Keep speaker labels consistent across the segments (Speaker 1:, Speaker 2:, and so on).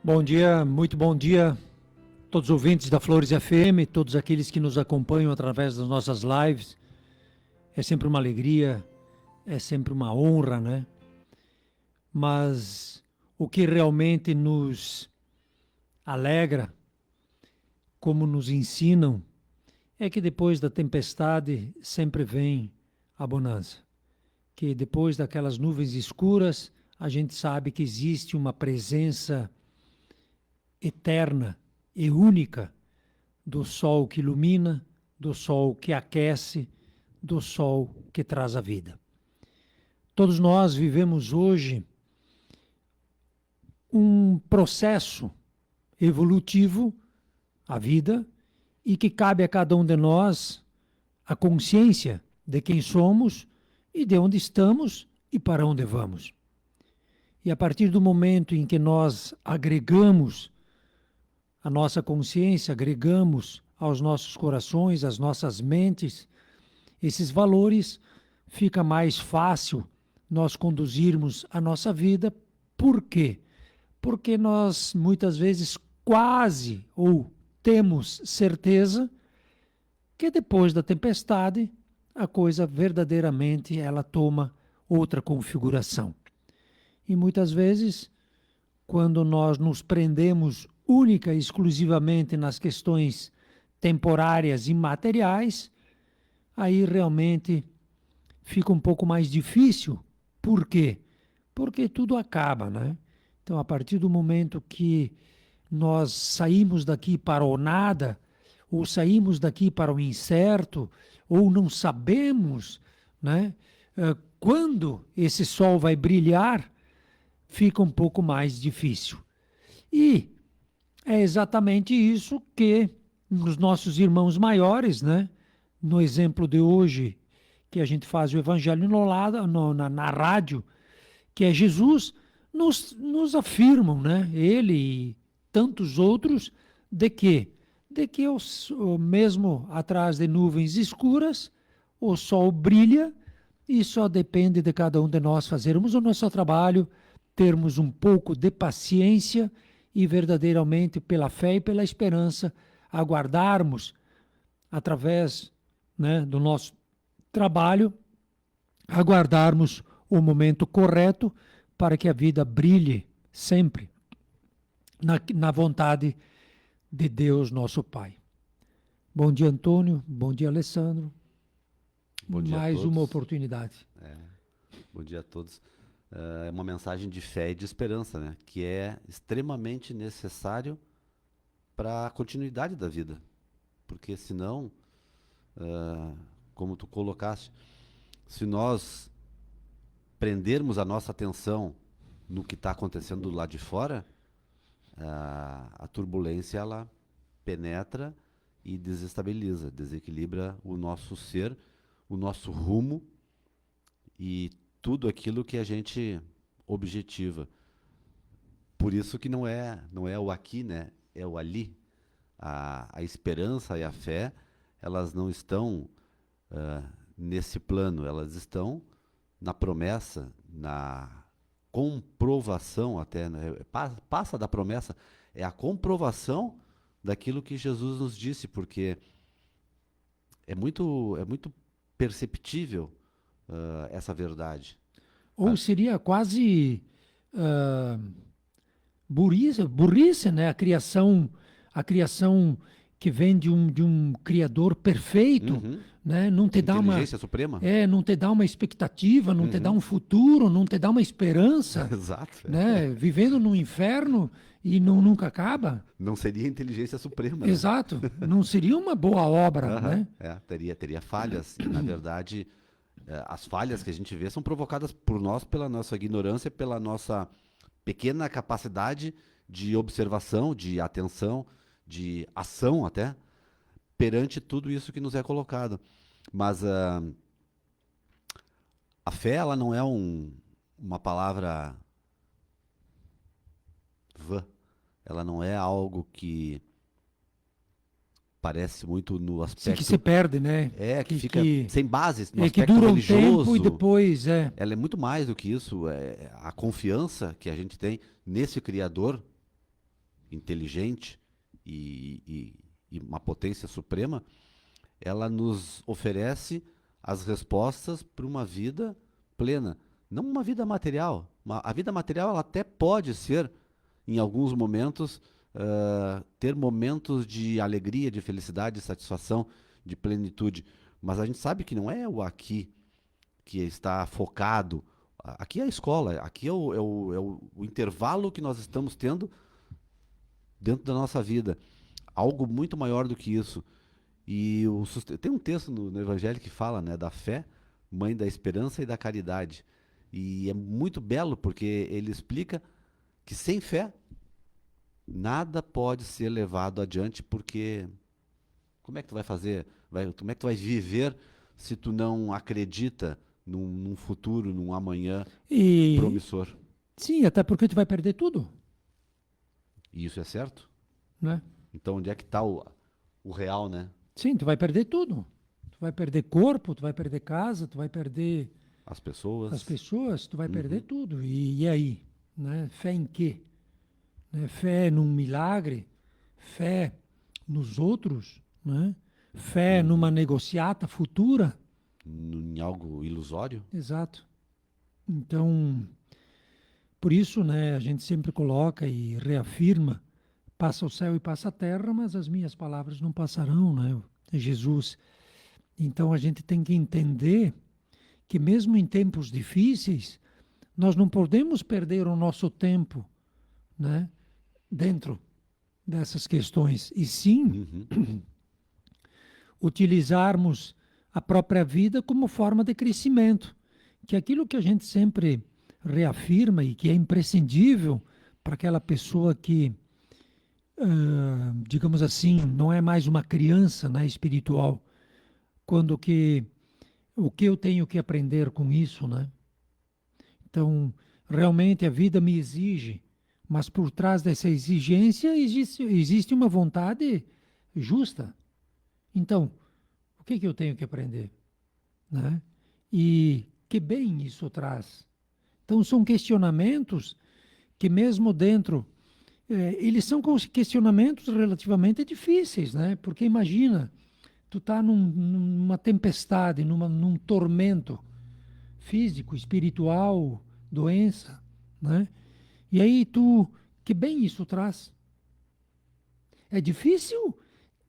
Speaker 1: Bom dia, muito bom dia, todos os ouvintes da Flores FM, todos aqueles que nos acompanham através das nossas lives. É sempre uma alegria, é sempre uma honra, né? Mas o que realmente nos alegra, como nos ensinam, é que depois da tempestade sempre vem a bonança. Que depois daquelas nuvens escuras, a gente sabe que existe uma presença eterna e única do sol que ilumina, do sol que aquece, do sol que traz a vida. Todos nós vivemos hoje um processo evolutivo, a vida, e que cabe a cada um de nós a consciência de quem somos e de onde estamos e para onde vamos. E a partir do momento em que nós agregamos a nossa consciência, agregamos aos nossos corações, às nossas mentes, esses valores, fica mais fácil nós conduzirmos a nossa vida. Por quê? Porque nós muitas vezes quase ou temos certeza que depois da tempestade a coisa verdadeiramente ela toma outra configuração. E muitas vezes, quando nós nos prendemos única e exclusivamente nas questões temporárias e materiais, aí realmente fica um pouco mais difícil. Por quê? Porque tudo acaba, né? Então, a partir do momento que nós saímos daqui para o nada, ou saímos daqui para o incerto, ou não sabemos, né, quando esse sol vai brilhar, fica um pouco mais difícil. E é exatamente isso que os nossos irmãos maiores, né, no exemplo de hoje, que a gente faz o Evangelho na rádio, que é Jesus, nos afirmam, né, ele e tantos outros, de que mesmo atrás de nuvens escuras, o sol brilha e só depende de cada um de nós fazermos o nosso trabalho, termos um pouco de paciência e verdadeiramente pela fé e pela esperança aguardarmos através, né, do nosso trabalho, aguardarmos o momento correto para que a vida brilhe sempre na vontade de Deus, nosso Pai. Bom dia, Antônio. Bom dia, Alessandro.
Speaker 2: Bom dia
Speaker 1: Mais
Speaker 2: a todos.
Speaker 1: uma oportunidade.
Speaker 2: Bom dia a todos. É uma mensagem de fé e de esperança, né? Que é extremamente necessário para a continuidade da vida. Porque senão, como tu colocaste, se nós prendermos a nossa atenção no que está acontecendo do lado de fora, a turbulência ela penetra e desestabiliza, desequilibra o nosso ser, o nosso rumo e tudo aquilo que a gente objetiva. Por isso que não é o aqui, né? É o ali. A esperança e a fé, elas não estão nesse plano, elas estão na promessa, na comprovação até, né? Passa da promessa, é a comprovação daquilo que Jesus nos disse, porque é muito perceptível essa verdade.
Speaker 1: Ou seria quase burrice, né? A criação que vem de um Criador perfeito, né? Não te dá
Speaker 2: Inteligência suprema.
Speaker 1: não te dá uma expectativa, não te dá um futuro, não te dá uma esperança,
Speaker 2: Exato.
Speaker 1: né? Vivendo no inferno e nunca acaba.
Speaker 2: Não seria inteligência suprema. Né?
Speaker 1: Exato. Não seria uma boa obra, né?
Speaker 2: Teria falhas. E, na verdade, as falhas que a gente vê são provocadas por nós, pela nossa ignorância, pela nossa pequena capacidade de observação, de atenção, de ação até, perante tudo isso que nos é colocado. Mas a fé, ela não é uma palavra vã. Ela não é algo que parece muito no
Speaker 1: Sim,
Speaker 2: aspecto...
Speaker 1: que se perde, né?
Speaker 2: que fica sem base, no
Speaker 1: que
Speaker 2: aspecto
Speaker 1: dura um
Speaker 2: religioso.
Speaker 1: tempo e depois
Speaker 2: Ela é muito mais do que isso. A confiança que a gente tem nesse Criador inteligente e uma potência suprema, ela nos oferece as respostas para uma vida plena. Não uma vida material. A vida material ela até pode ser, em alguns momentos, ter momentos de alegria, de felicidade, de satisfação, de plenitude. Mas a gente sabe que não é o aqui que está focado. Aqui é a escola, aqui é o intervalo que nós estamos tendo dentro da nossa vida. Algo muito maior do que isso. E tem um texto no Evangelho que fala, né, da fé, mãe da esperança e da caridade. E é muito belo porque ele explica que sem fé nada pode ser levado adiante, porque como é que tu vai fazer? Como é que tu vai viver se tu não acredita num futuro, num amanhã
Speaker 1: E
Speaker 2: promissor?
Speaker 1: sim, até porque tu vai perder tudo,
Speaker 2: E isso é certo?
Speaker 1: né?
Speaker 2: Então onde é que está o real, né?
Speaker 1: Sim, tu vai perder tudo. Tu vai perder corpo, tu vai perder casa, tu vai perder
Speaker 2: As pessoas.
Speaker 1: as pessoas, tu vai perder
Speaker 2: Uhum.
Speaker 1: tudo. E aí? Né? Fé em quê? Né? Fé num milagre? Fé nos outros? Né? Fé numa negociata futura?
Speaker 2: Em algo ilusório?
Speaker 1: Exato. Então, por isso, né, a gente sempre coloca e reafirma: passa o céu e passa a terra, mas as minhas palavras não passarão, né? É Jesus. Então a gente tem que entender que mesmo em tempos difíceis, nós não podemos perder o nosso tempo, né, dentro dessas questões, e sim
Speaker 2: Uhum.
Speaker 1: utilizarmos a própria vida como forma de crescimento, que é aquilo que a gente sempre reafirma e que é imprescindível para aquela pessoa que, digamos assim, não é mais uma criança, né, espiritual, quando que o que eu tenho que aprender com isso, né? Então, realmente a vida me exige, mas por trás dessa exigência existe uma vontade justa. Então, o que eu tenho que aprender, né? E que bem isso traz. Então, são questionamentos que mesmo dentro, eles são questionamentos relativamente difíceis, né? Porque imagina, tu tá numa tempestade, num tormento físico, espiritual, doença, né? E aí que bem isso traz. É difícil,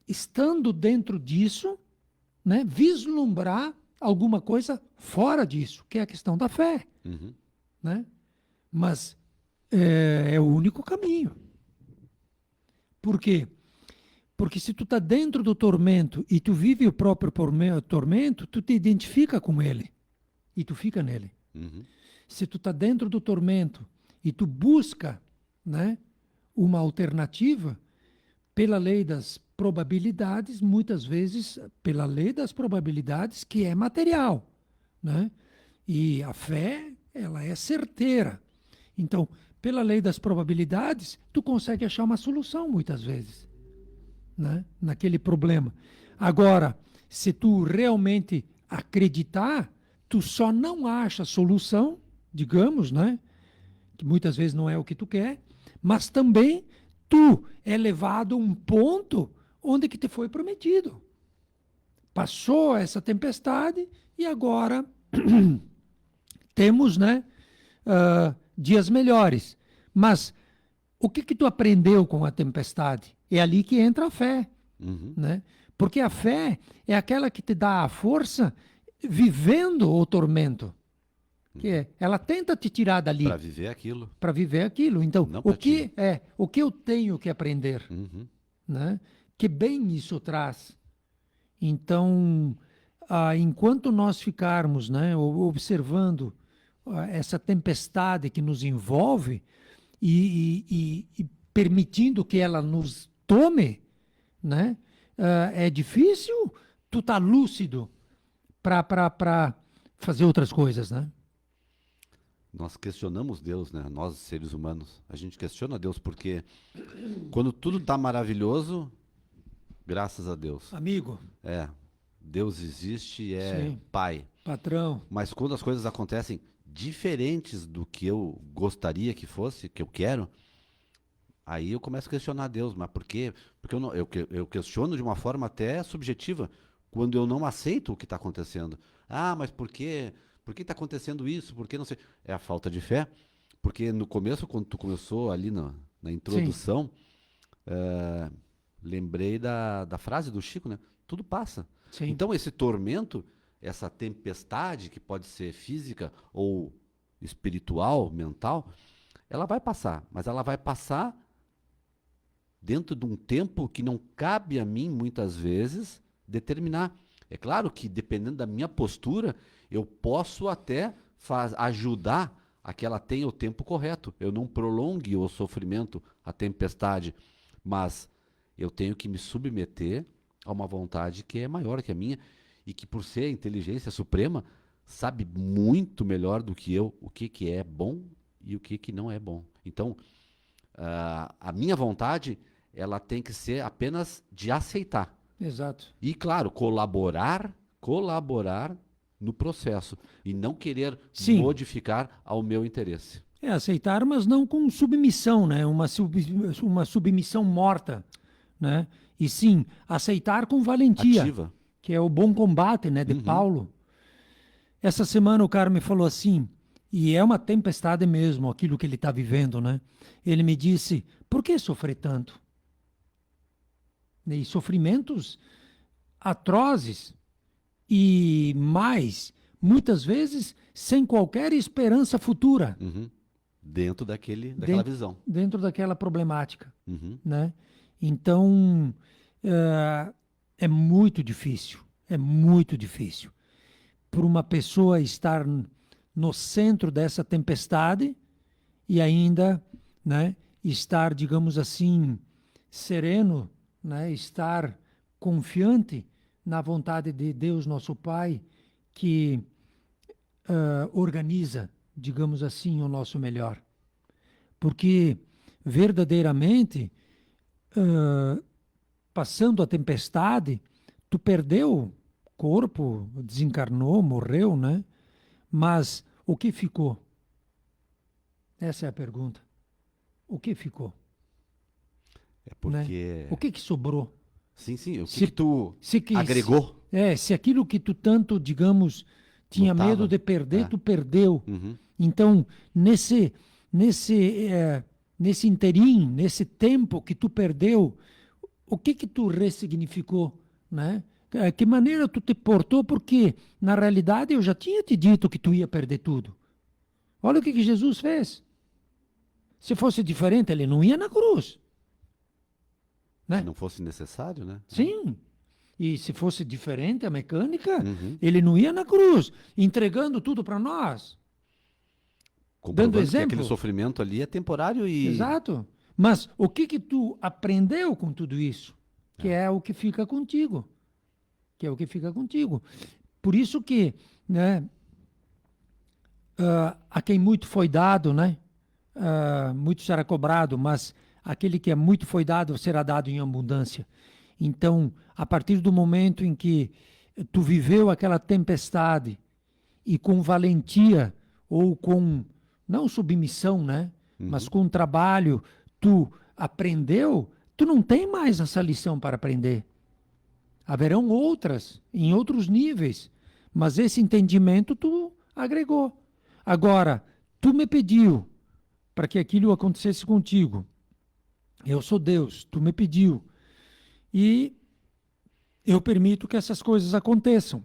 Speaker 1: estando dentro disso, né, vislumbrar alguma coisa fora disso, que é a questão da fé,
Speaker 2: Uhum.
Speaker 1: né? Mas é o único caminho. Por quê? Porque se tu está dentro do tormento e tu vive o próprio tormento, tu te identifica com ele e tu fica nele.
Speaker 2: Uhum.
Speaker 1: Se tu está dentro do tormento e tu busca, né, uma alternativa, pela lei das probabilidades, muitas vezes pela lei das probabilidades, que é material, né? E a fé, ela é certeira. Então, pela lei das probabilidades, tu consegue achar uma solução muitas vezes, né, naquele problema. Agora, se tu realmente acreditar, tu só não acha solução, digamos, né, que muitas vezes não é o que tu quer, mas também tu é levado a um ponto onde que te foi prometido. Passou essa tempestade e agora temos, né, dias melhores. Mas o que tu aprendeu com a tempestade? É ali que entra a fé,
Speaker 2: Uhum.
Speaker 1: né? Porque a fé é aquela que te dá a força vivendo o tormento. Que é, ela tenta te tirar dali
Speaker 2: Para viver aquilo,
Speaker 1: para viver aquilo. Então,
Speaker 2: não para ti.
Speaker 1: o que eu tenho que aprender,
Speaker 2: Uhum.
Speaker 1: né? Que bem isso traz. Então, enquanto nós ficarmos, né, observando essa tempestade que nos envolve e permitindo que ela nos tome, né, é difícil tu estar lúcido para fazer outras coisas, né?
Speaker 2: Nós questionamos Deus, né? Nós, seres humanos, a gente questiona Deus porque quando tudo está maravilhoso, graças a Deus.
Speaker 1: Amigo,
Speaker 2: Deus existe e é
Speaker 1: sim,
Speaker 2: Pai.
Speaker 1: patrão,
Speaker 2: Mas quando as coisas acontecem diferentes do que eu gostaria que fosse, que eu quero, Aí eu começo a questionar Deus, mas por quê? Porque eu questiono de uma forma até subjetiva, quando eu não aceito o que está acontecendo. Ah, mas por quê? Por que está acontecendo isso? Por que não sei? É a falta de fé. Porque no começo, quando tu começou ali na
Speaker 1: Sim,
Speaker 2: introdução, eh, lembrei da frase do Chico, né? Tudo passa.
Speaker 1: sim,
Speaker 2: Então esse tormento, essa tempestade, que pode ser física ou espiritual, mental, ela vai passar, mas ela vai passar dentro de um tempo que não cabe a mim, muitas vezes, determinar. É claro que, dependendo da minha postura, eu posso até ajudar a que ela tenha o tempo correto. Eu não prolongue o sofrimento, a tempestade, mas eu tenho que me submeter a uma vontade que é maior que a minha e que, por ser a inteligência suprema, sabe muito melhor do que eu o que, que é bom e o que, que não é bom. Então, a minha vontade, ela tem que ser apenas de aceitar.
Speaker 1: exato.
Speaker 2: E, claro, colaborar no processo e não querer
Speaker 1: Sim,
Speaker 2: modificar ao meu interesse.
Speaker 1: é aceitar, mas não com submissão, né? Uma submissão morta, né? E sim, aceitar com valentia,
Speaker 2: Ativa.
Speaker 1: que é o bom combate, né, de
Speaker 2: Uhum,
Speaker 1: Paulo. Essa semana o cara me falou assim, e é uma tempestade mesmo, aquilo que ele está vivendo, né? Ele me disse: por que sofrer tanto? E sofrimentos atrozes e mais, muitas vezes sem qualquer esperança futura
Speaker 2: uhum. Dentro daquela
Speaker 1: dentro,
Speaker 2: visão.
Speaker 1: dentro daquela problemática,
Speaker 2: Uhum.
Speaker 1: né? Então, é muito difícil, é muito difícil para uma pessoa estar no centro dessa tempestade e ainda, né, estar, digamos assim, sereno, né, estar confiante na vontade de Deus, nosso Pai, que organiza, digamos assim, o nosso melhor. Porque verdadeiramente, passando a tempestade, tu perdeu corpo, desencarnou, morreu, né? Mas o que ficou? Essa é a pergunta. O que ficou,
Speaker 2: É
Speaker 1: né?
Speaker 2: porque.
Speaker 1: O que sobrou?
Speaker 2: Sim, sim. O que que
Speaker 1: Se,
Speaker 2: tu
Speaker 1: se, que, se,
Speaker 2: agregou
Speaker 1: se aquilo que tu tanto, digamos, tinha medo
Speaker 2: lutava?
Speaker 1: de perder,
Speaker 2: É.
Speaker 1: tu perdeu.
Speaker 2: Uhum.
Speaker 1: Então, nesse, nesse interim, nesse tempo que tu perdeu, o que tu ressignificou, né? Que maneira tu te portou? Porque, na realidade, eu já tinha te dito que tu ia perder tudo. Olha o que Jesus fez. Se fosse diferente, ele não ia na cruz,
Speaker 2: Se
Speaker 1: né?
Speaker 2: não fosse necessário, né? É.
Speaker 1: Sim. E se fosse diferente a mecânica,
Speaker 2: Uhum.
Speaker 1: ele não ia na cruz, entregando tudo para nós, dando
Speaker 2: Comprovando que aquele
Speaker 1: exemplo.
Speaker 2: sofrimento ali é temporário e.
Speaker 1: Exato. Mas o que tu aprendeu com tudo isso? Que
Speaker 2: É.
Speaker 1: é o que fica contigo. Que é o que fica contigo. Por isso que, né, a quem muito foi dado, né, muito será cobrado, mas aquele que é muito foi dado será dado em abundância. Então, a partir do momento em que tu viveu aquela tempestade e com valentia ou com não submissão, né, mas
Speaker 2: Uhum.
Speaker 1: com trabalho, tu aprendeu, tu não tem mais essa lição para aprender. Haverão outras, em outros níveis, mas esse entendimento tu agregou. Agora, tu me pediu para que aquilo acontecesse contigo. Eu sou Deus, tu me pediu. E eu permito que essas coisas aconteçam.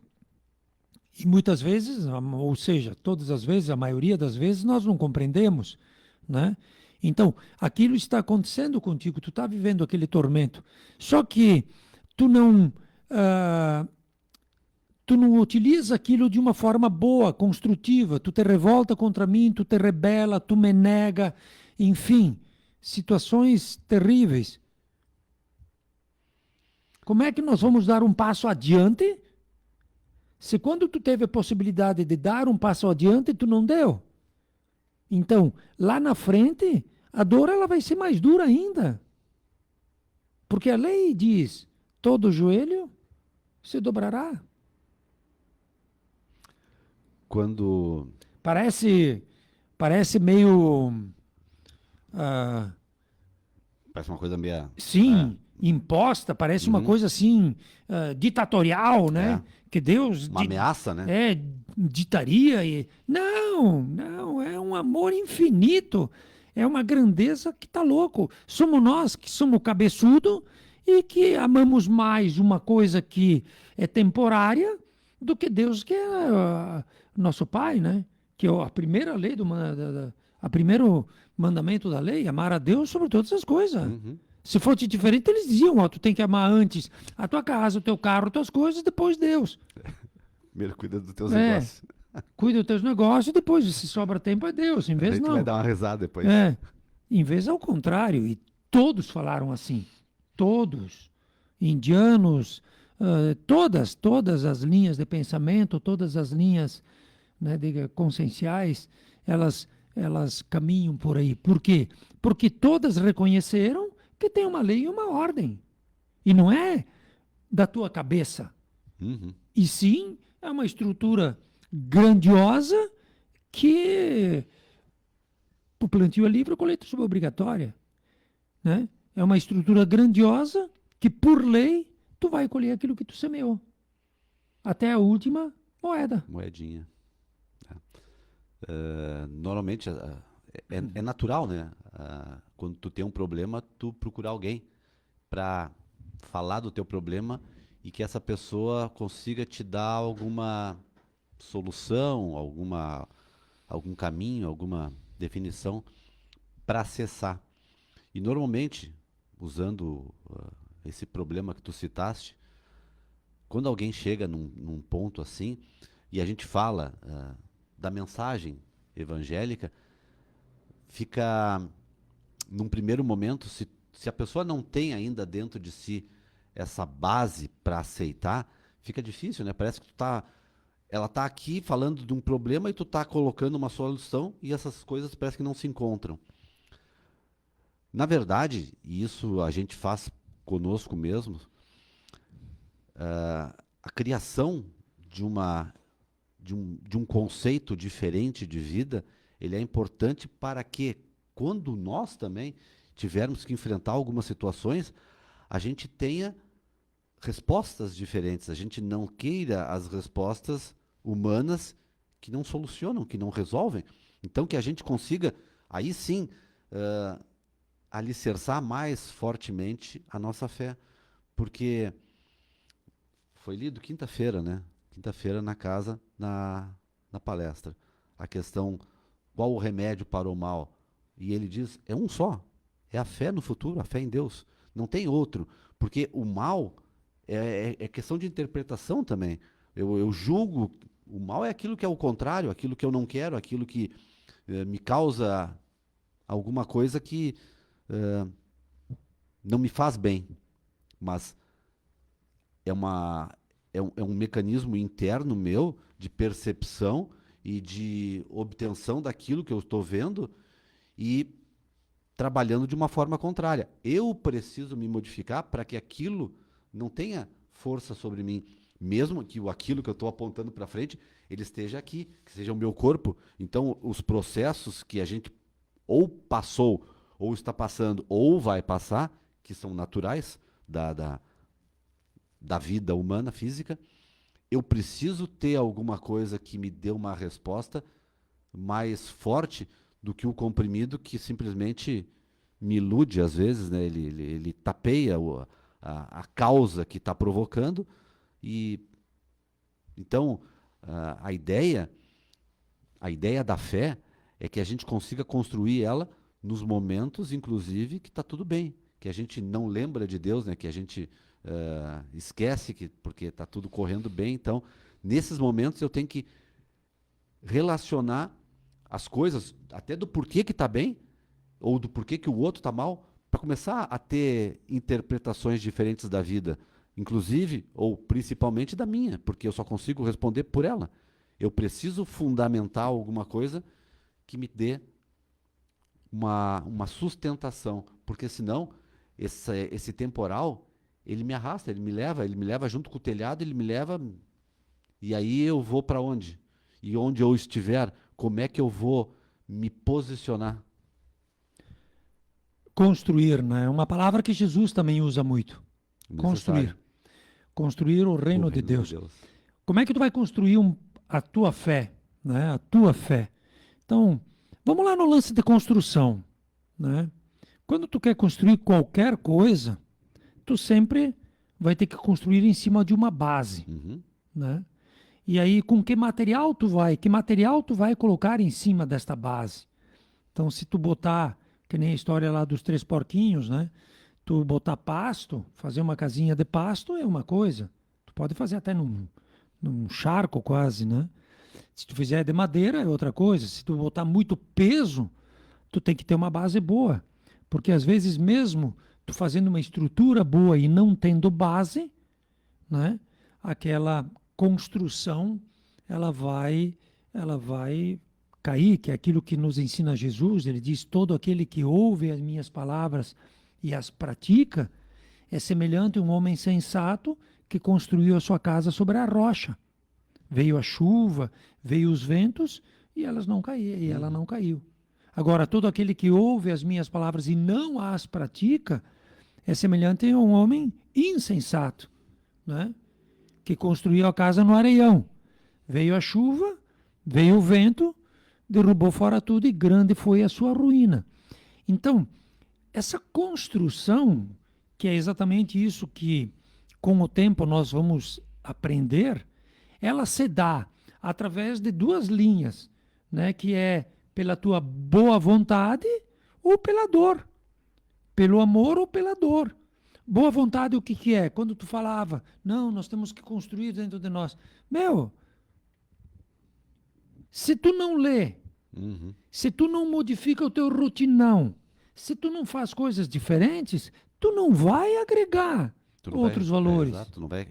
Speaker 1: E muitas vezes, ou seja, todas as vezes, a maioria das vezes, nós não compreendemos, né? Então, aquilo está acontecendo contigo, tu está vivendo aquele tormento. Só que tu não, ah, tu não utiliza aquilo de uma forma boa, construtiva. Tu te revolta contra mim, tu te rebela, tu me nega, enfim, situações terríveis. Como é que nós vamos dar um passo adiante se quando tu teve a possibilidade de dar um passo adiante, tu não deu? Então, lá na frente, a dor ela vai ser mais dura ainda. Porque a lei diz: todo joelho se dobrará.
Speaker 2: Quando.
Speaker 1: Parece meio, ah,
Speaker 2: Parece uma coisa meio.
Speaker 1: Sim, imposta, parece uma
Speaker 2: Uhum.
Speaker 1: coisa assim, ditatorial, né?
Speaker 2: É.
Speaker 1: Que Deus
Speaker 2: Uma ameaça, né?
Speaker 1: ditaria. Não, não, é um amor infinito, é uma grandeza que tá louco. Somos nós que somos cabeçudo e que amamos mais uma coisa que é temporária do que Deus, que é nosso Pai, né? Que é a primeira lei a primeiro mandamento da lei, amar a Deus sobre todas as coisas.
Speaker 2: Uhum.
Speaker 1: Se fosse diferente, eles diziam, ó, tu tem que amar antes a tua casa, o teu carro, as tuas coisas, depois Deus.
Speaker 2: Primeiro cuida dos teus
Speaker 1: É,
Speaker 2: negócios.
Speaker 1: cuida dos teus negócios, depois, se sobra tempo, é Deus. Em
Speaker 2: A
Speaker 1: vez,
Speaker 2: gente vai
Speaker 1: não.
Speaker 2: dar uma risada depois.
Speaker 1: É, em vez, ao contrário. E todos falaram assim. Todos. Indianos, todas as linhas de pensamento, todas as linhas, né, conscienciais, elas caminham por aí. Por quê? Porque todas reconheceram que tem uma lei e uma ordem. E não é da tua cabeça.
Speaker 2: Uhum.
Speaker 1: E sim, é uma estrutura grandiosa que o plantio é livre, a colheita é subobrigatória. Né? É uma estrutura grandiosa que, por lei, tu vai colher aquilo que tu semeou. Até a última moeda.
Speaker 2: Moedinha. Normalmente é natural, né? Quando tu tem um problema, tu procurar alguém para falar do teu problema e que essa pessoa consiga te dar alguma solução, algum caminho, alguma definição para acessar. E normalmente, usando esse problema que tu citaste, quando alguém chega num ponto assim, e a gente fala da mensagem evangélica, fica, num primeiro momento, se a pessoa não tem ainda dentro de si essa base para aceitar, fica difícil, né? Parece que ela tá aqui falando de um problema e tu tá colocando uma solução e essas coisas parece que não se encontram. Na verdade, e isso a gente faz conosco mesmo, a criação de um conceito diferente de vida, ele é importante para que, quando nós também tivermos que enfrentar algumas situações, a gente tenha respostas diferentes, a gente não queira as respostas humanas que não solucionam, que não resolvem. Então, que a gente consiga, aí sim, alicerçar mais fortemente a nossa fé. Porque foi lido quinta-feira, né? Quinta-feira na casa, na palestra. A questão, qual o remédio para o mal? E ele diz, é um só. É a fé no futuro, a fé em Deus. Não tem outro. Porque o mal é questão de interpretação também. Eu julgo, o mal é aquilo que é o contrário, aquilo que eu não quero, aquilo que me causa alguma coisa que não me faz bem. Mas é um mecanismo interno meu de percepção e de obtenção daquilo que eu estou vendo e trabalhando de uma forma contrária. Eu preciso me modificar para que aquilo não tenha força sobre mim, mesmo que aquilo que eu estou apontando para frente, ele esteja aqui, que seja o meu corpo. Então, os processos que a gente ou passou, ou está passando, ou vai passar, que são naturais da vida humana, física, eu preciso ter alguma coisa que me dê uma resposta mais forte do que o comprimido que simplesmente me ilude às vezes, né? Ele tapeia a causa que está provocando e então a ideia da fé é que a gente consiga construir ela nos momentos, inclusive, que está tudo bem, que a gente não lembra de Deus, né? Que a gente esquece porque está tudo correndo bem. Então, nesses momentos eu tenho que relacionar as coisas, até do porquê que está bem, ou do porquê que o outro está mal, para começar a ter interpretações diferentes da vida, inclusive, ou principalmente da minha, porque eu só consigo responder por ela. Eu preciso fundamentar alguma coisa que me dê uma sustentação, porque senão esse temporal, ele me arrasta, ele me leva junto com o telhado, ele me leva, e aí eu vou para onde? E onde eu estiver, como é que eu vou me posicionar?
Speaker 1: construir, né? É uma palavra que Jesus também usa muito. Construir.
Speaker 2: Necessário.
Speaker 1: Construir o
Speaker 2: O
Speaker 1: reino de
Speaker 2: reino
Speaker 1: Deus. Como é que tu vai construir a tua fé, né? A tua fé. Então, vamos lá no lance de construção, né? Quando tu quer construir qualquer coisa, tu sempre vai ter que construir em cima de uma base,
Speaker 2: Uhum.
Speaker 1: né? E aí, com que material tu vai colocar em cima desta base? Então, se tu botar, que nem a história lá dos 3 porquinhos, né? Tu botar pasto, fazer uma casinha de pasto é uma coisa. Tu pode fazer até num charco quase, né? Se tu fizer de madeira é outra coisa. Se tu botar muito peso, tu tem que ter uma base boa. Porque às vezes mesmo tu fazendo uma estrutura boa e não tendo base, né? Aquela construção, ela vai cair, que é aquilo que nos ensina Jesus. Ele diz: todo aquele que ouve as minhas palavras e as pratica é semelhante a um homem sensato que construiu a sua casa sobre a rocha. Veio a chuva, veio os ventos e elas não caíram, e ela não caiu. Agora, todo aquele que ouve as minhas palavras e não as pratica é semelhante a um homem insensato, né? Que construiu a casa no areião. Veio a chuva, veio o vento, derrubou fora tudo e grande foi a sua ruína. Então, essa construção, que é exatamente isso que com o tempo nós vamos aprender, ela se dá através de 2 linhas, né? Que é pela tua boa vontade ou pela dor, pelo amor ou pela dor. Boa vontade o que que é? Quando tu falava, não, nós temos que construir dentro de nós. Meu, se tu não lê,
Speaker 2: Uhum.
Speaker 1: se tu não modifica o teu rotinão, se tu não faz coisas diferentes, tu não vai agregar
Speaker 2: Tu não
Speaker 1: outros
Speaker 2: vai,
Speaker 1: valores.
Speaker 2: exato, tu não vai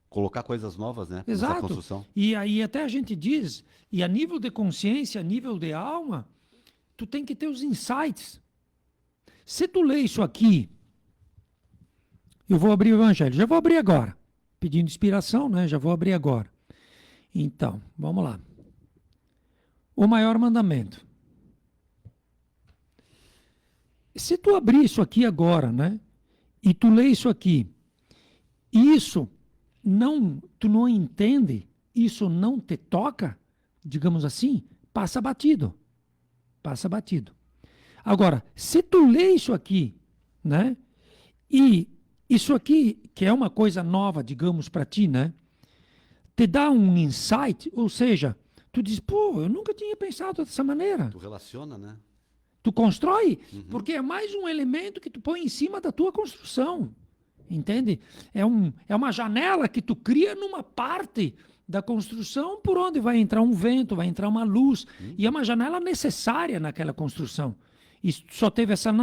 Speaker 2: colocar coisas novas, né? Nessa
Speaker 1: Exato.
Speaker 2: construção.
Speaker 1: E aí até a gente diz, e a nível de consciência, a nível de alma, tu tem que ter os insights. Se tu lê isso aqui, eu vou abrir o Evangelho, já vou abrir agora, pedindo inspiração, né? Já vou abrir agora. Então, vamos lá. O maior mandamento. Se tu abrir isso aqui agora, né? E tu lê isso aqui, isso não, tu não entende, isso não te toca, digamos assim, passa batido. Passa batido. Agora, se tu lê isso aqui, né? E isso aqui, que é uma coisa nova, digamos, para ti, né? Te dá um insight, ou seja, tu diz, pô, eu nunca tinha pensado dessa maneira.
Speaker 2: Tu relaciona, né?
Speaker 1: Tu constrói, porque é mais um elemento que tu põe em cima da tua construção. Entende? É uma janela que tu cria numa parte da construção por onde vai entrar um vento, vai entrar uma luz. E é uma janela necessária naquela construção. E só teve essa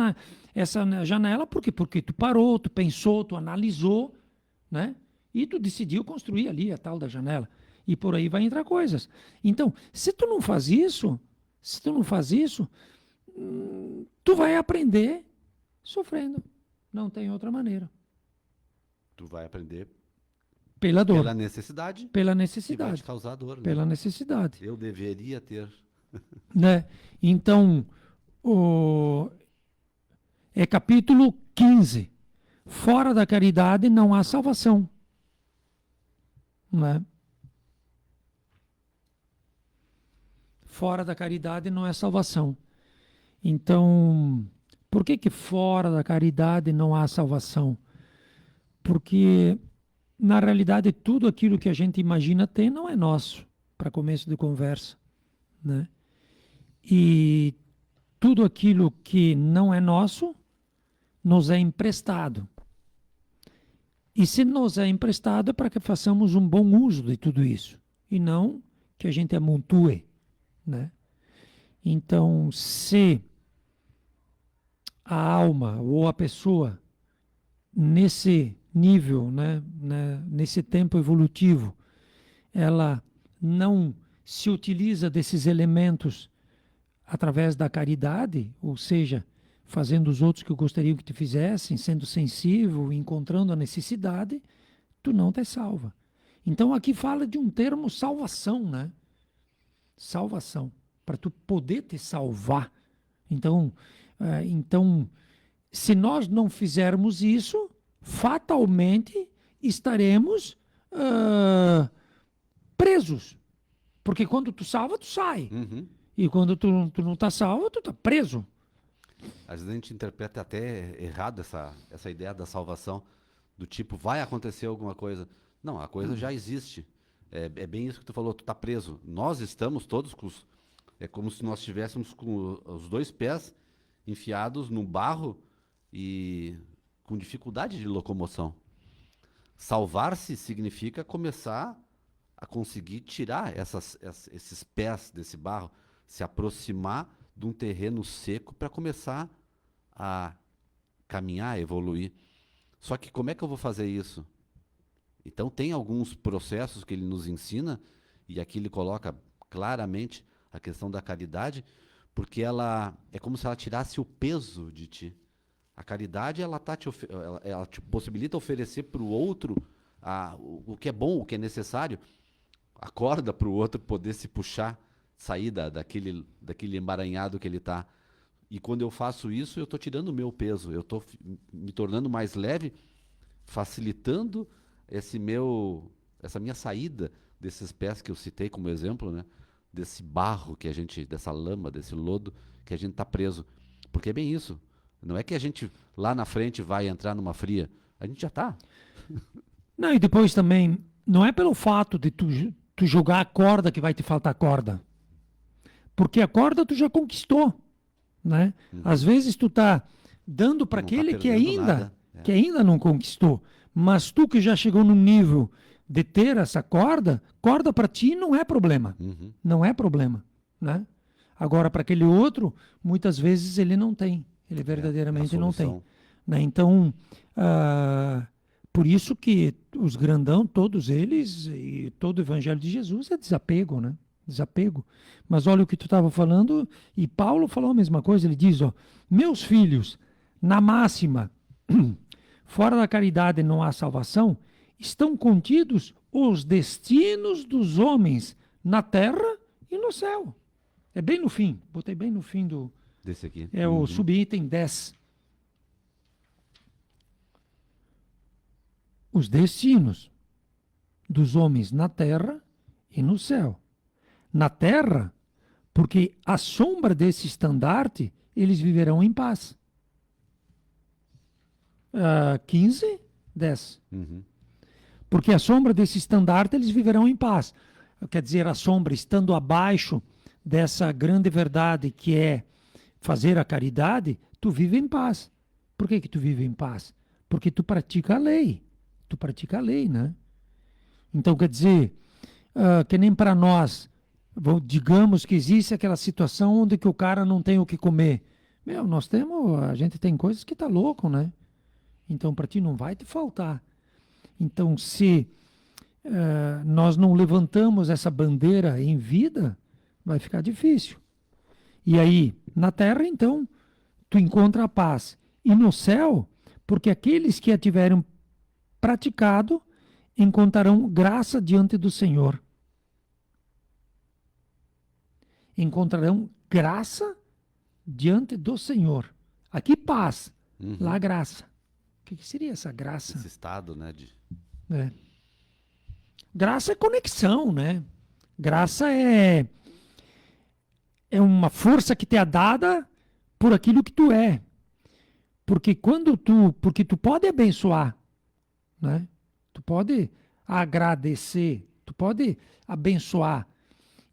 Speaker 1: janela porque tu parou, tu pensou, tu analisou, né? E tu decidiu construir ali a tal da janela. E por aí vai entrar coisas. Então, se tu não faz isso, tu vai aprender sofrendo. Não tem outra maneira.
Speaker 2: Tu vai aprender
Speaker 1: Pela dor.
Speaker 2: pela necessidade
Speaker 1: Pela
Speaker 2: que vai
Speaker 1: necessidade.
Speaker 2: te causar dor, né?
Speaker 1: Pela necessidade.
Speaker 2: Eu deveria ter.
Speaker 1: Né? Então, é capítulo 15. Fora da caridade não há salvação. Né? Fora da caridade não é salvação. Então, por que fora da caridade não há salvação? Porque, na realidade, tudo aquilo que a gente imagina ter não é nosso, para começo de conversa. Né? E tudo aquilo que não é nosso, nos é emprestado. E se nos é emprestado é para que façamos um bom uso de tudo isso, e não que a gente amontue. Né? Então, se a alma ou a pessoa, nesse nível, né, nesse tempo evolutivo, ela não se utiliza desses elementos através da caridade, ou seja, fazendo os outros que gostariam que te fizessem, sendo sensível, encontrando a necessidade, tu não te salva. Então aqui fala de um termo salvação, né? Salvação, para tu poder te salvar. Então, se nós não fizermos isso, fatalmente estaremos presos. Porque quando tu salva, tu sai.
Speaker 2: Uhum.
Speaker 1: E quando tu não tá salvo, tu tá preso.
Speaker 2: Às vezes a gente interpreta até errado essa ideia da salvação, do tipo, vai acontecer alguma coisa. Não, a coisa já existe. É bem isso que tu falou, tu tá preso. Nós estamos todos é como se nós estivéssemos com os dois pés enfiados no barro e com dificuldade de locomoção. Salvar-se significa começar a conseguir tirar esses pés desse barro, se aproximar de um terreno seco para começar a caminhar, evoluir. Só que como é que eu vou fazer isso? Então tem alguns processos que ele nos ensina, e aqui ele coloca claramente a questão da caridade, porque ela é como se ela tirasse o peso de ti. A caridade, ela te possibilita oferecer para o outro o que é bom, o que é necessário, a corda para o outro poder se puxar, sair daquele emaranhado que ele está. E quando eu faço isso, eu estou tirando o meu peso, eu estou me tornando mais leve, facilitando essa minha saída desses pés que eu citei como exemplo, né? Desse barro dessa lama, desse lodo que a gente está preso. Porque é bem isso. Não é que a gente lá na frente vai entrar numa fria. A gente já está.
Speaker 1: Não, e depois também, não é pelo fato de tu jogar a corda que vai te faltar corda. Porque a corda tu já conquistou, né? Às vezes tu tá dando para aquele que ainda não conquistou. Mas tu que já chegou no nível de ter essa corda para ti não é problema. Não é problema, né? Agora, para aquele outro, muitas vezes ele não tem. Ele verdadeiramente não tem. Né? Então, por isso que os grandão, todos eles, e todo o evangelho de Jesus é desapego, né? Desapego. Mas olha o que tu estava falando, e Paulo falou a mesma coisa, ele diz, ó, meus filhos, na máxima, fora da caridade não há salvação, estão contidos os destinos dos homens na terra e no céu. É bem no fim, botei bem no fim
Speaker 2: desse aqui.
Speaker 1: É o subitem 10. Os destinos dos homens na terra e no céu. Na terra, porque à sombra desse estandarte, eles viverão em paz. 15, 10. Porque à sombra desse estandarte, eles viverão em paz. Quer dizer, a sombra estando abaixo dessa grande verdade que é fazer a caridade, tu vive em paz. Por que tu vive em paz? Porque tu pratica a lei. Tu pratica a lei, né? Então, quer dizer, que nem para nós, digamos que existe aquela situação onde que o cara não tem o que comer. A gente tem coisas que tá louco, né? Então, para ti não vai te faltar. Então, se nós não levantamos essa bandeira em vida, vai ficar difícil. E aí, na terra, então, tu encontra a paz. E no céu, porque aqueles que a tiverem praticado encontrarão graça diante do Senhor. Encontrarão graça diante do Senhor. Aqui paz, lá graça. O que seria essa graça?
Speaker 2: Esse estado, né?
Speaker 1: Graça é conexão, né? Graça é uma força que te é dada por aquilo que tu é. Porque tu pode abençoar, né? Tu pode agradecer, tu pode abençoar.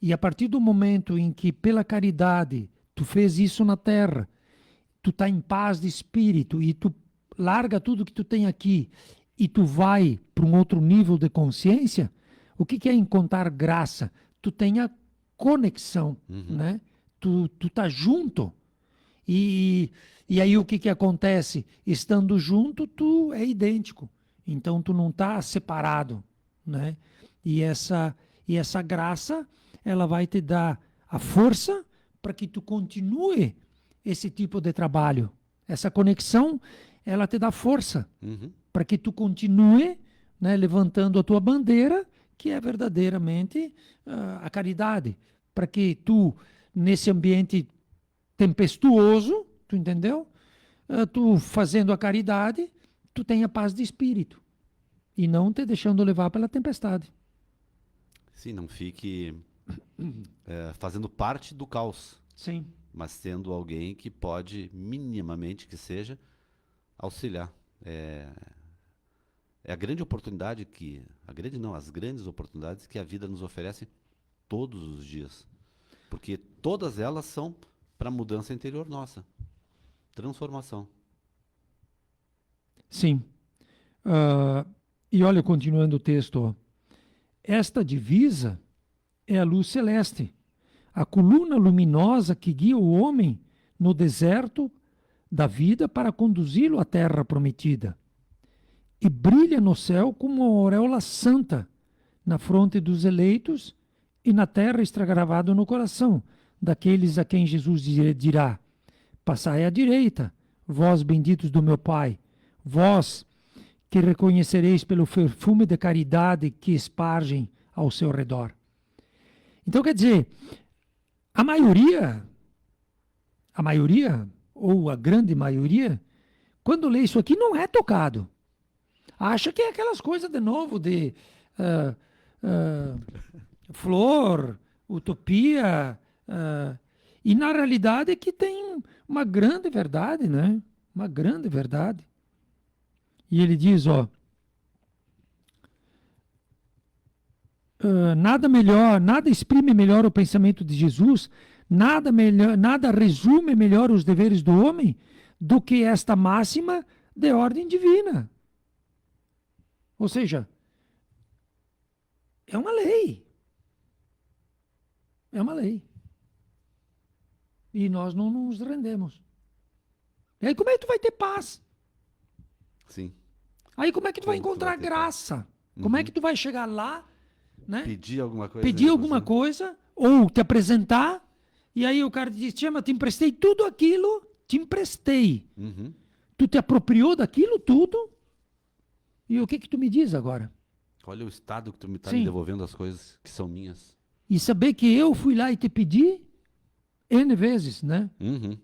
Speaker 1: E a partir do momento em que pela caridade tu fez isso na terra, tu está em paz de espírito e tu larga tudo que tu tem aqui e tu vai para um outro nível de consciência, o que é encontrar graça? Tu tem a conexão, né? Tu tá junto. E aí o que acontece? Estando junto, tu é idêntico. Então tu não tá separado, né? E essa graça, ela vai te dar a força para que tu continue esse tipo de trabalho. Essa conexão, ela te dá força para que tu continue, né, levantando a tua bandeira, que é verdadeiramente a caridade. Para que tu, nesse ambiente tempestuoso, tu entendeu? tu fazendo a caridade, tu tenha paz de espírito e não te deixando levar pela tempestade.
Speaker 2: Sim, não fique fazendo parte do caos,
Speaker 1: Sim.
Speaker 2: mas sendo alguém que pode, minimamente que seja, auxiliar. É a grande oportunidade as grandes oportunidades que a vida nos oferece todos os dias. Porque todas elas são para mudança interior nossa. Transformação.
Speaker 1: Sim. E olha, continuando o texto, ó. Esta divisa é a luz celeste, a coluna luminosa que guia o homem no deserto da vida para conduzi-lo à terra prometida. E brilha no céu como uma auréola santa na fronte dos eleitos e na terra está gravado no coração daqueles a quem Jesus dirá: passai à direita, vós benditos do meu Pai, vós que reconhecereis pelo perfume de caridade que espargem ao seu redor. Então, quer dizer, a maioria, ou a grande maioria, quando lê isso aqui, não é tocado. Acha que é aquelas coisas de novo, de flor, utopia, e na realidade é que tem uma grande verdade, né? Uma grande verdade. E ele diz, ó, nada exprime melhor o pensamento de Jesus, nada resume melhor os deveres do homem do que esta máxima de ordem divina. Ou seja, é uma lei. É uma lei. E nós não nos rendemos. E aí como é que tu vai ter paz?
Speaker 2: Sim.
Speaker 1: Aí como é que tu vai
Speaker 2: Como tu
Speaker 1: encontrar
Speaker 2: vai ter
Speaker 1: graça? Como é que tu vai chegar lá, né?
Speaker 2: Pedir alguma coisa.
Speaker 1: Pedir alguma coisa, ou te apresentar, e aí o cara diz, Chama, te emprestei tudo aquilo, te emprestei.
Speaker 2: Uhum.
Speaker 1: Tu te apropriou daquilo tudo, e o que tu me diz agora?
Speaker 2: Olha o estado que tu me está
Speaker 1: Sim.
Speaker 2: me devolvendo as coisas que são minhas.
Speaker 1: E saber que eu fui lá e te pedi N vezes, né?
Speaker 2: Uhum.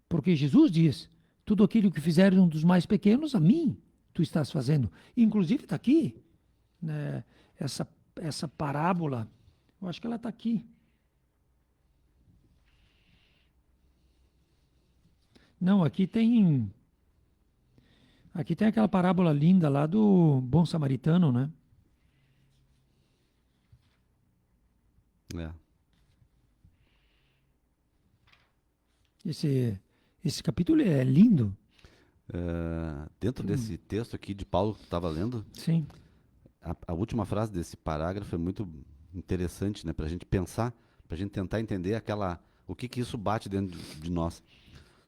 Speaker 1: Porque Jesus diz, tudo aquilo que fizeram um dos mais pequenos, a mim tu estás fazendo. Inclusive está aqui, né, essa parábola, eu acho que ela está aqui. Não, aqui tem aquela parábola linda lá do bom samaritano, né?
Speaker 2: É.
Speaker 1: Esse capítulo é lindo.
Speaker 2: Dentro desse texto aqui de Paulo que tu estava lendo,
Speaker 1: Sim.
Speaker 2: a última frase desse parágrafo é muito interessante, né, para a gente pensar, para a gente tentar entender o que isso bate dentro de nós.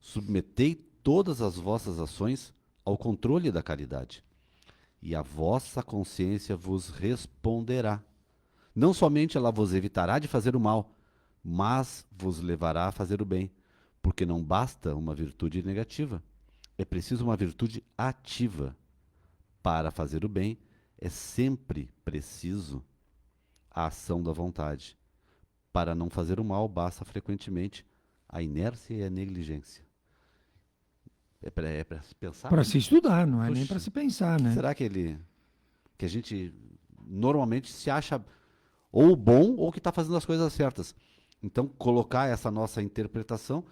Speaker 2: Submetei todas as vossas ações ao controle da caridade, e a vossa consciência vos responderá. Não somente ela vos evitará de fazer o mal, mas vos levará a fazer o bem, porque não basta uma virtude negativa, é preciso uma virtude ativa. Para fazer o bem, é sempre preciso a ação da vontade. Para não fazer o mal, basta frequentemente a inércia e a negligência. É para se pensar?
Speaker 1: Para se estudar, não é nem
Speaker 2: Puxa,
Speaker 1: para se pensar, né?
Speaker 2: Será que a gente normalmente se acha ou bom ou que está fazendo as coisas certas? Então, colocar essa nossa interpretação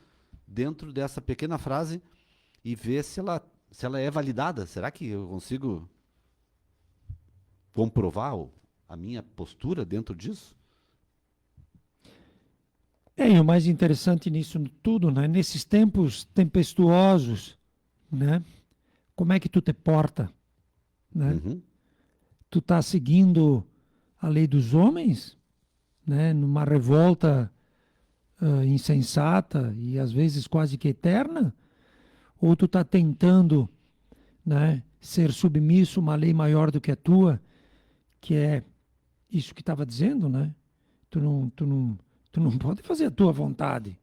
Speaker 2: dentro dessa pequena frase e ver se ela é validada. Será que eu consigo comprovar a minha postura dentro disso?
Speaker 1: E o mais interessante nisso tudo, né? Nesses tempos tempestuosos, né? Como é que tu te porta, né?
Speaker 2: Uhum.
Speaker 1: Tu tá seguindo a lei dos homens, né? Numa revolta insensata e às vezes quase que eterna, ou tu tá tentando, né? Ser submisso a uma lei maior do que a tua, que é isso que estava dizendo, né? Tu não pode fazer a tua vontade.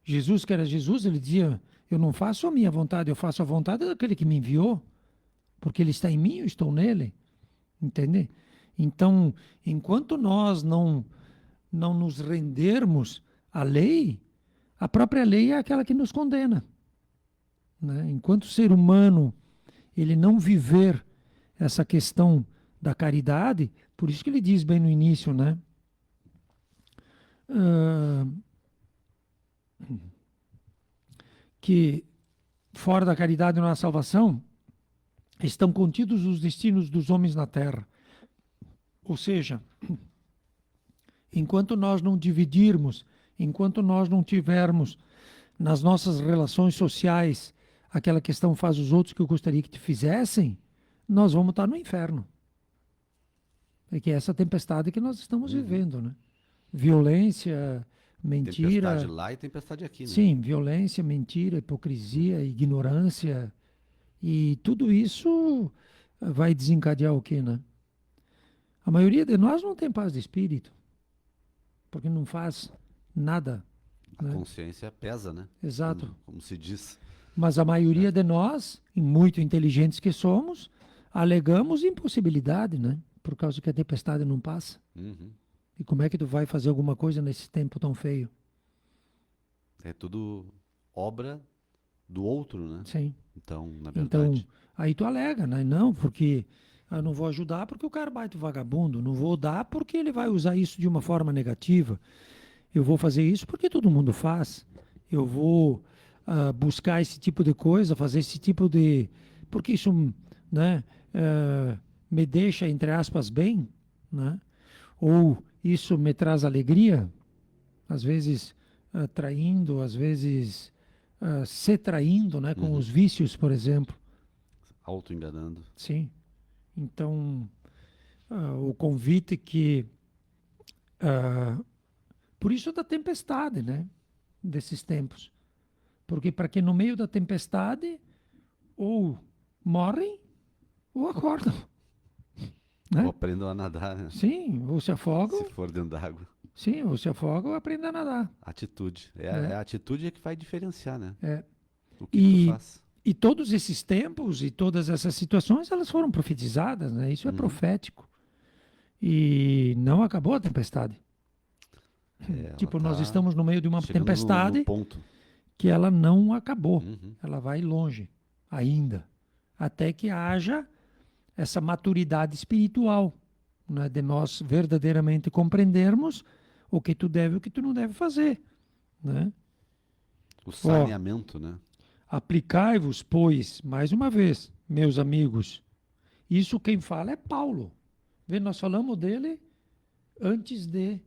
Speaker 1: Jesus, que era Jesus, ele dizia, eu não faço a minha vontade, eu faço a vontade daquele que me enviou, porque ele está em mim, eu estou nele. Entende? Então, enquanto nós não nos rendermos à lei, a própria lei é aquela que nos condena. né? Enquanto o ser humano ele não viver essa questão da caridade, por isso que ele diz bem no início, né? Ah, que fora da caridade não há salvação, estão contidos os destinos dos homens na terra. Ou seja, enquanto nós não dividirmos, enquanto nós não tivermos nas nossas relações sociais aquela questão faz os outros que eu gostaria que te fizessem, nós vamos estar no inferno. É que é essa tempestade que nós estamos vivendo, né? Violência, mentira.
Speaker 2: Tempestade lá e tempestade aqui, né?
Speaker 1: Sim, violência, mentira, hipocrisia, ignorância. E tudo isso vai desencadear o quê, né? A maioria de nós não tem paz de espírito, porque não faz nada.
Speaker 2: A
Speaker 1: Né?
Speaker 2: consciência pesa, né?
Speaker 1: Exato.
Speaker 2: Como se diz.
Speaker 1: Mas a maioria de nós, muito inteligentes que somos, alegamos impossibilidade, né? Por causa que a tempestade não passa.
Speaker 2: Uhum.
Speaker 1: E como é que tu vai fazer alguma coisa nesse tempo tão feio?
Speaker 2: É tudo obra do outro, né?
Speaker 1: Sim.
Speaker 2: Então, na
Speaker 1: Então,
Speaker 2: verdade.
Speaker 1: aí tu alega, né? Não, porque eu não vou ajudar porque o cara bate vagabundo. Não vou dar porque ele vai usar isso de uma forma negativa. Eu vou fazer isso porque todo mundo faz. Eu vou buscar esse tipo de coisa, fazer esse tipo de... Porque isso, né, me deixa, entre aspas, bem, né? Ou isso me traz alegria, às vezes traindo, às vezes se traindo, né, com os vícios, por exemplo.
Speaker 2: Auto-enganando.
Speaker 1: Sim. Então, o convite que... por isso da tempestade, né? Desses tempos. Porque para que no meio da tempestade ou morrem ou acordam. Né?
Speaker 2: Ou aprendam a nadar, né?
Speaker 1: Sim, ou se afogam.
Speaker 2: Se for dentro d'água.
Speaker 1: Sim, ou se afogam ou aprendem a nadar.
Speaker 2: Atitude.
Speaker 1: É.
Speaker 2: A atitude que vai diferenciar, né?
Speaker 1: É.
Speaker 2: O que tu faz.
Speaker 1: E todos esses tempos e todas essas situações, elas foram profetizadas, né? Isso é profético. E não acabou a tempestade. Tipo, nós estamos no meio de uma tempestade
Speaker 2: no ponto.
Speaker 1: que ela não acabou. Ela vai longe ainda. Até que haja essa maturidade espiritual, né? De nós verdadeiramente compreendermos o que tu deve e o que tu não deve fazer. Né?
Speaker 2: O saneamento, né?
Speaker 1: Aplicai-vos, pois, mais uma vez, meus amigos, isso quem fala é Paulo. Vê, nós falamos dele antes de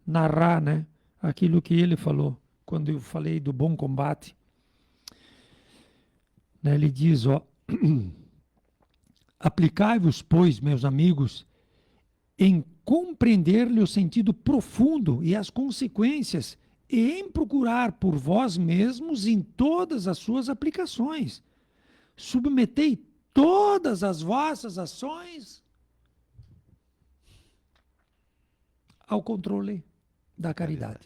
Speaker 1: narrar, né, aquilo que ele falou, quando eu falei do bom combate. Né, ele diz, ó, aplicai-vos, pois, meus amigos, em compreender-lhe o sentido profundo e as consequências e em procurar por vós mesmos em todas as suas aplicações. Submetei todas as vossas ações ao controle da caridade.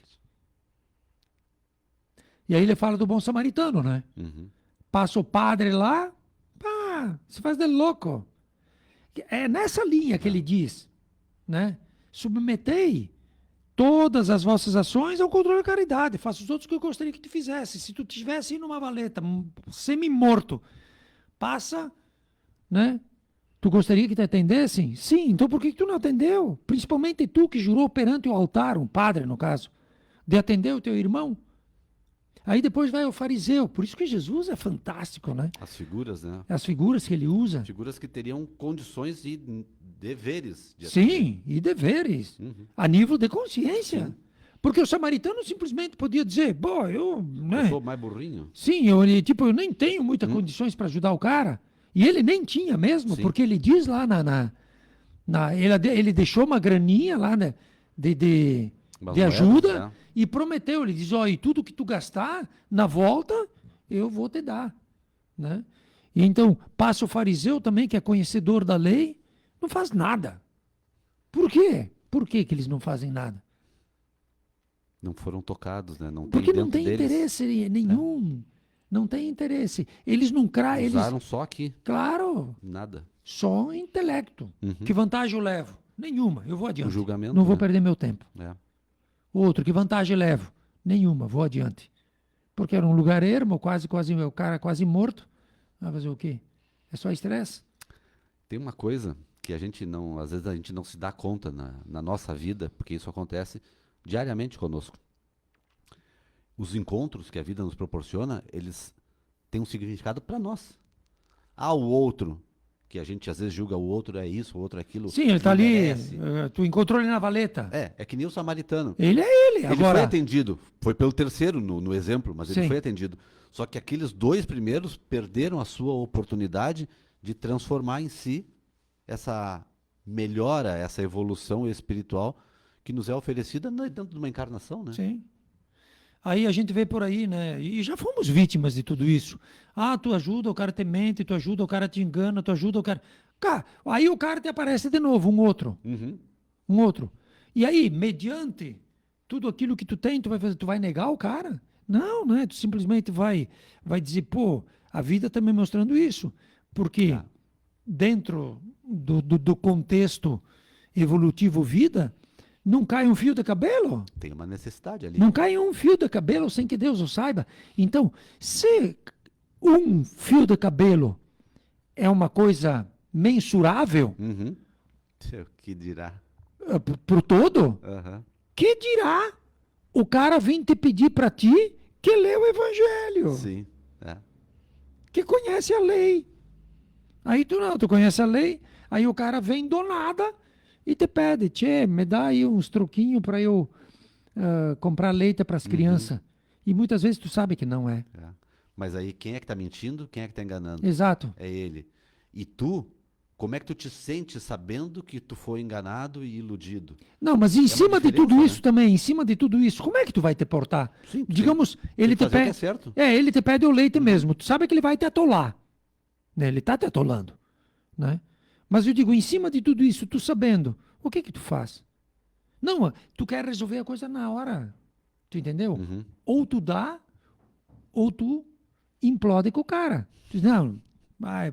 Speaker 1: E aí ele fala do bom samaritano, né? Passa o padre lá, pá, se faz de louco. É nessa linha que ele diz, né? Submetei todas as vossas ações ao controle da caridade. Faça os outros que eu gostaria que tu fizesse. Se tu estivesse numa valeta, semi-morto, passa, né? Tu gostaria que te atendessem? Sim, então por que tu não atendeu? Principalmente tu que jurou perante o altar, um padre no caso, de atender o teu irmão. Aí depois vai ao fariseu. Por isso que Jesus é fantástico, né?
Speaker 2: As figuras, né?
Speaker 1: As figuras que ele usa.
Speaker 2: Figuras que teriam condições e deveres.
Speaker 1: Sim, e deveres. A nível de consciência. Sim. Porque o samaritano simplesmente podia dizer, bom, eu... Né?
Speaker 2: Eu sou mais burrinho.
Speaker 1: Sim, eu nem tenho muitas condições para ajudar o cara. E ele nem tinha mesmo,
Speaker 2: Sim.
Speaker 1: porque ele diz lá ele deixou uma graninha lá, né, de ajuda, né? E prometeu, ele diz, ó, e tudo que tu gastar, na volta, eu vou te dar, né? E então, passa o fariseu também, que é conhecedor da lei, não faz nada. Por quê? Por que eles não fazem nada?
Speaker 2: Não foram tocados, né?
Speaker 1: Porque não tem interesse nenhum. Não tem interesse. Eles não creem.
Speaker 2: Usaram só aqui.
Speaker 1: Claro.
Speaker 2: Nada.
Speaker 1: Só intelecto. Que vantagem eu levo? Nenhuma. Eu vou adiante.
Speaker 2: O julgamento.
Speaker 1: Não vou perder meu tempo.
Speaker 2: É.
Speaker 1: Outro, que vantagem eu levo? Nenhuma. Vou adiante. porque era um lugar ermo, o cara quase morto. Vai fazer o quê? É só estresse.
Speaker 2: Tem uma coisa que a gente não, às vezes a gente não se dá conta na nossa vida, porque isso acontece diariamente conosco. Os encontros que a vida nos proporciona, eles têm um significado para nós. Ah, o outro, que a gente às vezes julga o outro é isso, o outro é aquilo,
Speaker 1: Sim, ele está
Speaker 2: não
Speaker 1: ali,
Speaker 2: merece.
Speaker 1: tu encontrou ele na valeta.
Speaker 2: É que nem o samaritano.
Speaker 1: Ele é ele.
Speaker 2: Ele
Speaker 1: Agora,
Speaker 2: foi atendido, foi pelo terceiro no exemplo, mas ele
Speaker 1: sim.
Speaker 2: foi atendido. Só que aqueles dois primeiros perderam a sua oportunidade de transformar em si essa melhora, essa evolução espiritual que nos é oferecida dentro de uma encarnação, né?
Speaker 1: Sim. Aí a gente vê por aí, né? E já fomos vítimas de tudo isso. Ah, tu ajuda, o cara te mente, tu ajuda, o cara te engana, tu ajuda, o cara. Cara, aí o cara te aparece de novo, um outro.
Speaker 2: Uhum.
Speaker 1: Um outro. E aí, mediante tudo aquilo que tu tem, tu vai fazer, tu vai negar o cara? Não, né? Tu simplesmente vai dizer, pô, a vida está me mostrando isso. Porque
Speaker 2: Tá.
Speaker 1: dentro do contexto evolutivo vida, não cai um fio de cabelo.
Speaker 2: Tem uma necessidade ali.
Speaker 1: Não cai um fio de cabelo sem que Deus o saiba. Então, se um fio de cabelo é uma coisa mensurável
Speaker 2: Uhum. O que dirá?
Speaker 1: pro todo,
Speaker 2: Aham.
Speaker 1: que dirá o cara vir te pedir para ti que lê o evangelho,
Speaker 2: Sim. É.
Speaker 1: que conhece a lei. Aí tu não, tu conhece a lei, aí o cara vem do nada e te pede, tchê, me dá aí uns troquinhos para eu comprar leite para as crianças. E muitas vezes tu sabe que não é.
Speaker 2: É. Mas aí quem é que está mentindo? Quem é que está enganando?
Speaker 1: Exato.
Speaker 2: É ele. E tu, como é que tu te sente sabendo que tu foi enganado e iludido?
Speaker 1: Não, mas em
Speaker 2: uma
Speaker 1: cima de tudo
Speaker 2: diferença,
Speaker 1: isso
Speaker 2: né?
Speaker 1: também, em cima de tudo isso, como é que tu vai te portar?
Speaker 2: Sim,
Speaker 1: Digamos,
Speaker 2: tem
Speaker 1: ele
Speaker 2: que
Speaker 1: te
Speaker 2: fazer o que é
Speaker 1: pede,
Speaker 2: certo.
Speaker 1: ele te pede o leite mesmo. Tu sabe que ele vai te atolar, né? Ele está te atolando, né? Mas eu digo, em cima de tudo isso, tu sabendo, o que que tu faz? Não, tu quer resolver a coisa na hora, tu entendeu?
Speaker 2: Uhum.
Speaker 1: Ou tu dá, ou tu implode com o cara. Tu diz, não, vai,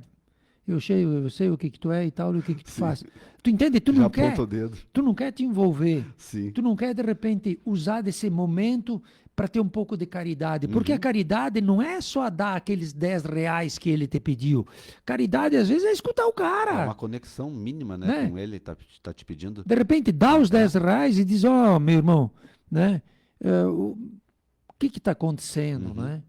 Speaker 1: eu sei o que que tu é e tal, e o que que tu faz. Tu entende? Tu
Speaker 2: Já
Speaker 1: não quer.
Speaker 2: aponta o dedo.
Speaker 1: Tu não quer te envolver.
Speaker 2: Sim.
Speaker 1: Tu não quer, de repente, usar desse momento para ter um pouco de caridade. Porque
Speaker 2: Uhum.
Speaker 1: a caridade não é só dar aqueles 10 reais que ele te pediu. Caridade, às vezes, é escutar o
Speaker 2: É
Speaker 1: cara.
Speaker 2: uma conexão mínima, né,
Speaker 1: Né?
Speaker 2: com ele, tá te pedindo.
Speaker 1: De repente, dá os 10 reais e diz, ó, meu irmão, né? O que está acontecendo,
Speaker 2: Uhum.
Speaker 1: né?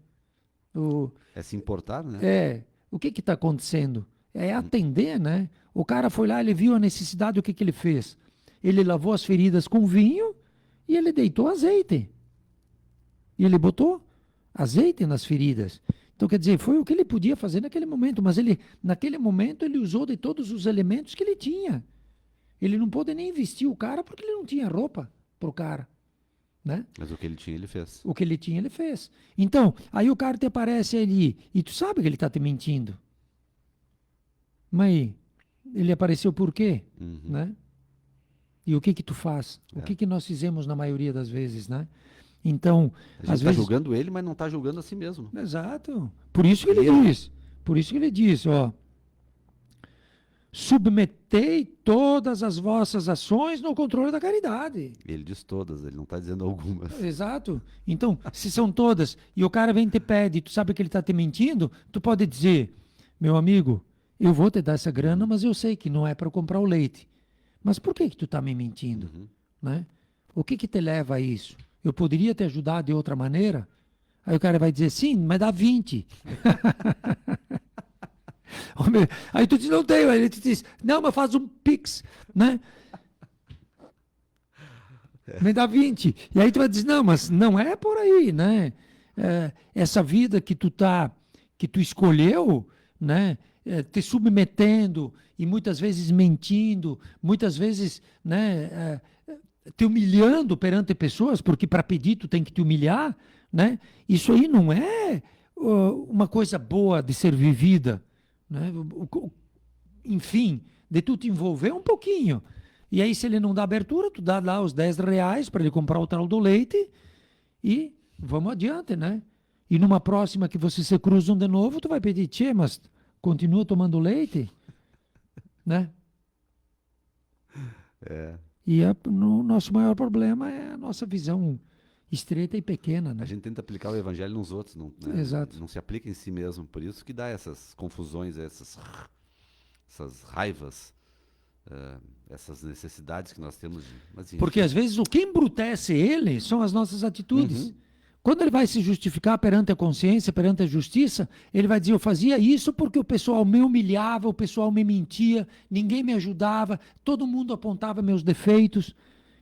Speaker 1: O,
Speaker 2: É se importar, né?
Speaker 1: o que está acontecendo? É atender, né? O cara foi lá, ele viu a necessidade, o que que ele fez? Ele lavou as feridas com vinho e ele deitou azeite. E ele botou azeite nas feridas. Então, quer dizer, foi o que ele podia fazer naquele momento, mas ele, naquele momento, ele usou de todos os elementos que ele tinha. Ele não pôde nem vestir o cara porque ele não tinha roupa para o cara, né?
Speaker 2: Mas o que ele tinha, ele fez.
Speaker 1: O que ele tinha, ele fez. Então, aí o cara te aparece ali e tu sabe que ele está te mentindo. Mas ele apareceu por quê?
Speaker 2: Uhum.
Speaker 1: Né? E o que que tu faz? O
Speaker 2: É.
Speaker 1: que que nós fizemos na maioria das vezes, né? Então,
Speaker 2: A gente
Speaker 1: às
Speaker 2: tá
Speaker 1: vezes...
Speaker 2: julgando ele, mas não tá julgando a si mesmo.
Speaker 1: Exato. Por isso que ele
Speaker 2: Erro.
Speaker 1: diz. Por isso que ele diz, ó. Submetei todas as vossas ações no controle da caridade.
Speaker 2: Ele diz todas, ele não tá dizendo algumas.
Speaker 1: Exato. Então, se são todas, e o cara vem e te pede, tu sabe que ele está te mentindo, tu pode dizer, meu amigo, eu vou te dar essa grana, mas eu sei que não é para comprar o leite. Mas por que que tu está me mentindo?
Speaker 2: Uhum.
Speaker 1: Né? O que que te leva a isso? Eu poderia te ajudar de outra maneira? Aí o cara vai dizer, sim, mas dá 20. Aí tu diz, não tenho. Aí ele te diz, não, mas faz um Pix, né? Me dá 20. E aí tu vai dizer, não, mas não é por aí, né? Essa vida que tu escolheu, né? Te submetendo e muitas vezes mentindo, muitas vezes, né? Te humilhando perante pessoas, porque para pedir tu tem que te humilhar, né? Isso aí não é uma coisa boa de ser vivida, né? Enfim, de tu te envolver um pouquinho. E aí, se ele não dá abertura, tu dá lá os 10 reais para ele comprar o tal do leite e vamos adiante, né? E numa próxima que vocês se cruzam de novo, tu vai pedir, tchê, mas continua tomando leite? Né?
Speaker 2: É.
Speaker 1: E o nosso maior problema é a nossa visão estreita e pequena, né?
Speaker 2: A gente tenta aplicar o evangelho nos outros, não, né?
Speaker 1: Exato.
Speaker 2: Não se aplica em si mesmo. Por isso que dá essas confusões, essas raivas, essas necessidades que nós temos. Mas, enfim.
Speaker 1: Porque às vezes o que embrutece ele são as nossas atitudes.
Speaker 2: Uhum.
Speaker 1: Quando ele vai se justificar perante a consciência, perante a justiça, ele vai dizer: eu fazia isso porque o pessoal me humilhava, o pessoal me mentia, ninguém me ajudava, todo mundo apontava meus defeitos.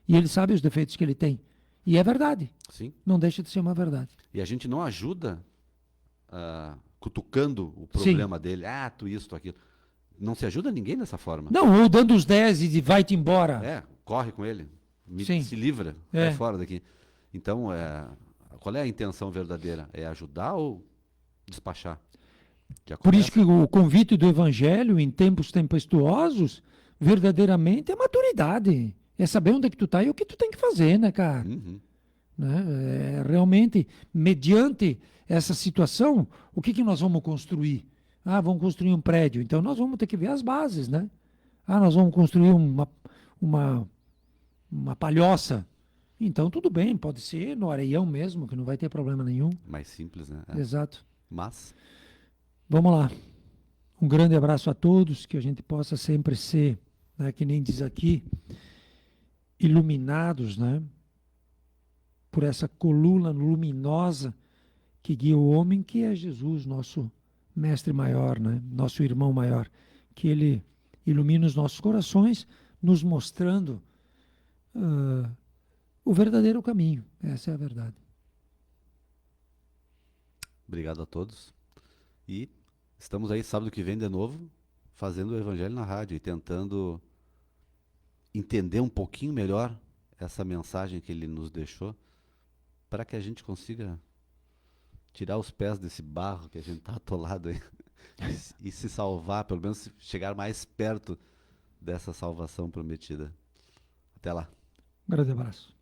Speaker 1: E ele sabe os defeitos que ele tem. E é verdade.
Speaker 2: Sim.
Speaker 1: Não deixa de ser uma verdade.
Speaker 2: E a gente não ajuda cutucando o problema dele. Ah, tu isso, tu aquilo. Não se ajuda ninguém dessa forma.
Speaker 1: Não, ou dando os 10 e vai-te embora.
Speaker 2: Corre com ele.
Speaker 1: Sim.
Speaker 2: Se livra. Vai fora daqui. Então, qual é a intenção verdadeira? É ajudar ou despachar?
Speaker 1: Por isso que o convite do Evangelho, em tempos tempestuosos, verdadeiramente é maturidade. É saber onde é que tu tá e o que tu tem que fazer, né, cara?
Speaker 2: Uhum.
Speaker 1: Né? Realmente, mediante essa situação, o que nós vamos construir? Ah, vamos construir um prédio. Então, nós vamos ter que ver as bases, né? Ah, nós vamos construir uma palhoça. Então, tudo bem, pode ser no areião mesmo, que não vai ter problema nenhum.
Speaker 2: Mais simples, né?
Speaker 1: Exato.
Speaker 2: Mas...
Speaker 1: Vamos lá. Um grande abraço a todos, que a gente possa sempre ser, né, que nem diz aqui, iluminados, né, por essa coluna luminosa que guia o homem, que é Jesus, nosso mestre maior, né, nosso irmão maior, que ele ilumina os nossos corações, nos mostrando o verdadeiro caminho. Essa é a verdade.
Speaker 2: Obrigado a todos. E estamos aí sábado que vem de novo, fazendo o Evangelho na rádio e tentando entender um pouquinho melhor essa mensagem que ele nos deixou, para que a gente consiga tirar os pés desse barro que a gente está atolado aí e se salvar, pelo menos chegar mais perto dessa salvação prometida. Até lá.
Speaker 1: Um grande abraço.